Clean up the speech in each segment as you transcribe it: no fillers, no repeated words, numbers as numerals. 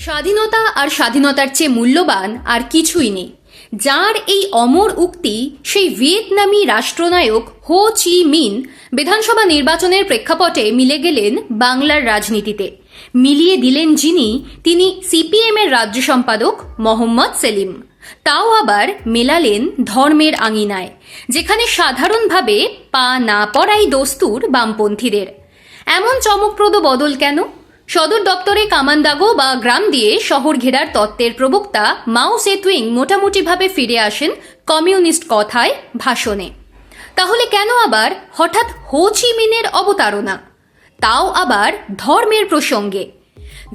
স্বাধীনতা আর স্বাধীনতার চেয়ে মূল্যবান আর কিছুই নেই। যার এই অমর উক্তি সেই ভিয়েতনামি রাষ্ট্রনায়ক হো চি মিন বিধানসভা নির্বাচনের প্রেক্ষাপটে মিলে গেলেন বাংলার রাজনীতিতে। মিলিয়ে দিলেন যিনি, তিনি সিপিএম এর রাজ্য সম্পাদক মোহাম্মদ সেলিম। তাও আবার মেলালেন ধর্মের আঙিনায়, যেখানে সাধারণভাবে পা না পড়াই দস্তুর বামপন্থীদের। এমন চমকপ্রদ বদল কেন? সদর দপ্তরে কামানদাগো বা গ্রাম দিয়ে শহর ঘেরার তত্ত্বের প্রবক্তা মাও সেতুইং মোটামুটিভাবে ফিরে আসেন কমিউনিস্ট কথায়, ভাষণে। তাহলে কেন আবার হঠাৎ হো চি মিনের অবতারণা, তাও আবার ধর্মের প্রসঙ্গে?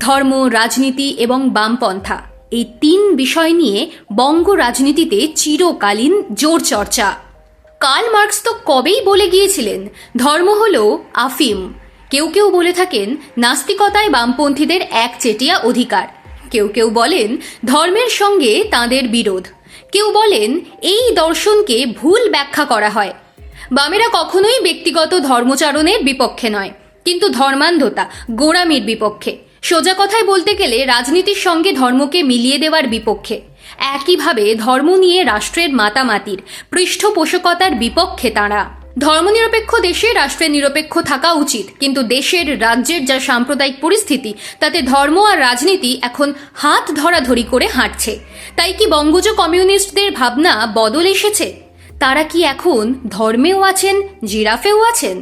ধর্ম, রাজনীতি এবং বামপন্থা, এই তিন বিষয় নিয়ে বঙ্গ রাজনীতিতে চিরকালীন জোর চর্চা। কার্ল মার্কস তো কবেই বলে গিয়েছিলেন, ধর্ম হল আফিম। কেউ কেউ বলে থাকেন নাস্তিকতায় বামপন্থীদের একচেটিয়া অধিকার। কেউ কেউ বলেন ধর্মের সঙ্গে তাঁদের বিরোধ। কেউ বলেন এই দর্শনকে ভুল ব্যাখ্যা করা হয়। বামেরা কখনোই ব্যক্তিগত ধর্মচারণের বিপক্ষে নয়, কিন্তু ধর্মান্ধতা, গোঁড়ামির বিপক্ষে। সোজা কথায় বলতে গেলে রাজনীতির সঙ্গে ধর্মকে মিলিয়ে দেওয়ার বিপক্ষে। একইভাবে ধর্ম নিয়ে রাষ্ট্রের মাতামাতির, পৃষ্ঠপোষকতার বিপক্ষে তাঁরা। ধর্মনিরপেক্ষ দেশে রাষ্ট্রের নিরপেক্ষ থাকা উচিত, কিন্তু দেশের, রাজ্যের যা সাম্প্রদায়িক পরিস্থিতি, তাতে ধর্ম আর রাজনীতি এখন হাত ধরাধরি করে হাঁটছে। তাই কি বঙ্গজ কমিউনিস্টদের ভাবনা বদল এসেছে? তারা কি এখন ধর্মেও আছেন, জিরাফেও আছেন?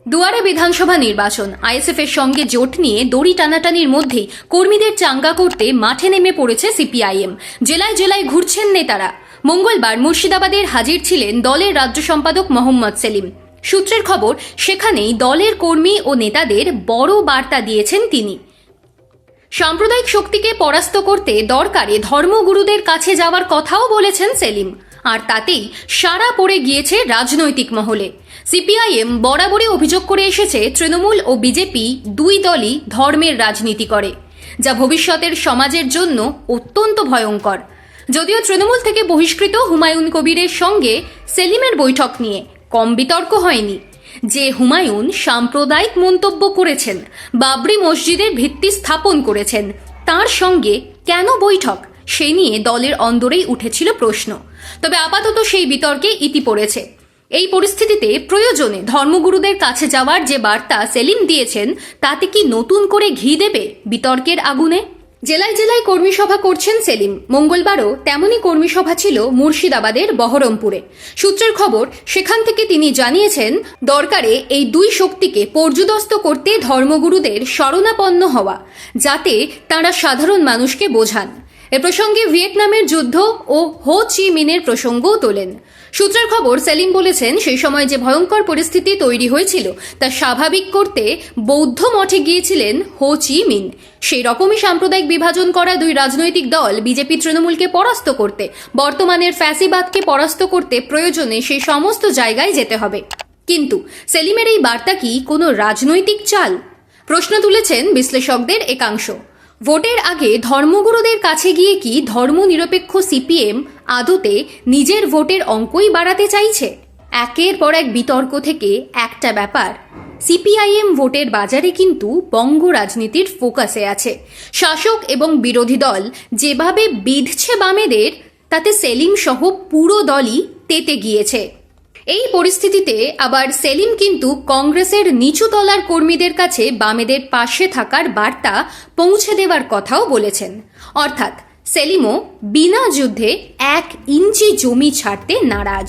দুয়ারে বিধানসভা নির্বাচন, আইএসএফ এর সঙ্গে জোট নিয়ে দড়ি টানাটানির মধ্যেই কর্মীদের চাঙ্গা করতে মাঠে নেমে পড়েছে সিপিআইএম। জেলায় জেলায় ঘুরছেন নেতারা। মঙ্গলবার মুর্শিদাবাদের হাজির ছিলেন দলের রাজ্য সম্পাদক মোহাম্মদ সেলিম। সূত্রের খবর, সেখানেই দলের কর্মী ও নেতাদের বড় বার্তা দিয়েছেন তিনি। সাম্প্রদায়িক শক্তিকে পরাস্ত করতে দরকারে ধর্মগুরুদের কাছে যাওয়ার কথাও বলেছেন সেলিম। আর তাতেই সাড়া পড়ে গিয়েছে রাজনৈতিক মহলে। সিপিআইএম বরাবরই অভিযোগ করে এসেছে তৃণমূল ও বিজেপি দুই দলই ধর্মের রাজনীতি করে, যা ভবিষ্যতের সমাজের জন্য অত্যন্ত ভয়ঙ্কর। যদিও তৃণমূল থেকে বহিষ্কৃত হুমায়ুন কবিরের সঙ্গে সেলিমের বৈঠক নিয়ে কম বিতর্ক হয়নি। যে হুমায়ুন সাম্প্রদায়িক মন্তব্য করেছেন, বাবরি মসজিদের ভিত্তি স্থাপন করেছেন, তার সঙ্গে কেন বৈঠক, সে নিয়ে দলের অন্দরেই উঠেছিল প্রশ্ন। তবে আপাতত সেই বিতর্কে ইতি পড়েছে। এই পরিস্থিতিতে প্রয়োজনে ধর্মগুরুদের কাছে যাওয়ার যে বার্তা সেলিম দিয়েছেন, তাতে কি নতুন করে ঘি দেবে বিতর্কের আগুনে? জেলায় জেলায় কর্মী সভা করছেন সেলিম। মঙ্গলবারও তেমনই কর্মী সভা ছিল মুর্শিদাবাদের বহরমপুরে। সূত্রের খবর, সেখান থেকে তিনি জানিয়েছেন দরকারে এই দুই শক্তিকে পর্যুদস্ত করতে ধর্মগুরুদের শরণাপন্ন হওয়া, যাতে তাঁরা সাধারণ মানুষকে বোঝান। এ প্রসঙ্গে ভিয়েতনামের যুদ্ধ ও হো চি মিনের প্রসঙ্গও তোলেন। সূত্রের খবর, সেলিম বলেছেন সেই সময় যে ভয়ঙ্কর পরিস্থিতি তৈরি হয়েছিল তা স্বাভাবিক করতে বৌদ্ধ মঠে গিয়েছিলেন হো চি মিন। সেই রকমই সাম্প্রদায়িক বিভাজন করা দুই রাজনৈতিক দল বিজেপি তৃণমূলকে পরাস্ত করতে, বর্তমানের ফ্যাসিবাদকে পরাস্ত করতে প্রয়োজনে সেই সমস্ত জায়গায় যেতে হবে। কিন্তু সেলিমের এই বার্তা কি কোনো রাজনৈতিক চাল? প্রশ্ন তুলেছেন বিশ্লেষকদের একাংশ। ভোটের আগে ধর্মগুরুদের কাছে গিয়ে কি ধর্মনিরপেক্ষ সিপিএম আদতে নিজের ভোটের অঙ্কই বাড়াতে চাইছে? একের পর এক বিতর্ক থেকে একটা ব্যাপার, সিপিআইএম ভোটের বাজারে কিন্তু বঙ্গ রাজনীতির ফোকাসে আছে। শাসক এবং বিরোধী দল যেভাবে বিঁধছে বামেদের, তাতে সেলিম সহ পুরো দলই তেতে গিয়েছে। এই পরিস্থিতিতে আবার সেলিম কিন্তু কংগ্রেসের নিচু তলার কর্মীদের কাছে বামেদের পাশে থাকার বার্তা পৌঁছে দেওয়ার কথাও বলেছেন। অর্থাৎ সেলিমও বিনা যুদ্ধে 1 ইঞ্চি জমি ছাড়তে নারাজ।